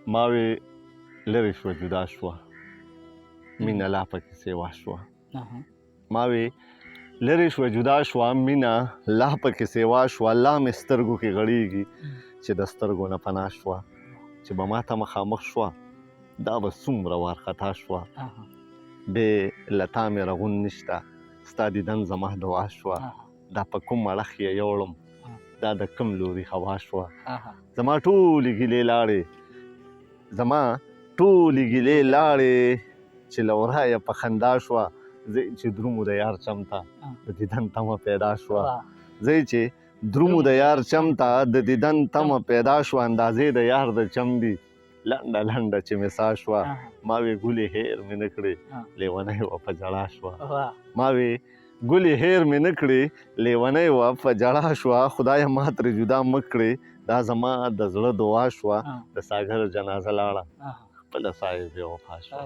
ما وی لرې شوه جدا شوه مینه لا پکې سیوا شوه ما وی لرې شوه جدا شوه مینه لا پکې سیوا شوه لا مې سترګو کې غړېږي چې د سترګو نه پناه شوه چې به ما ته مخامخ شوه دا به څومره وارخطا شوه بې له تا مې رغون نشته ستا دیدن زما دعا شوه دا په کوم اړخ یې یوړم دا د کوم لوري هوا شوه زما ټولې ګیلې لاړې چې له ورایه په خندا شوه زه چې درومو د یار چم ته د دیدن تمه پیدا شوه د دیدن تمه پیدا شوه اندازې د یار د چم دي لنډه لنډه چې مې ساه شوه ما وی ګلې هیر مې نه کړې لیونۍ وه په ژړا شوه خدایه ما ترې جدا مه کړې دا زما د زړه دعا شوه د ساګر جنازه لاړه خپله ساه یې بې وفا شوه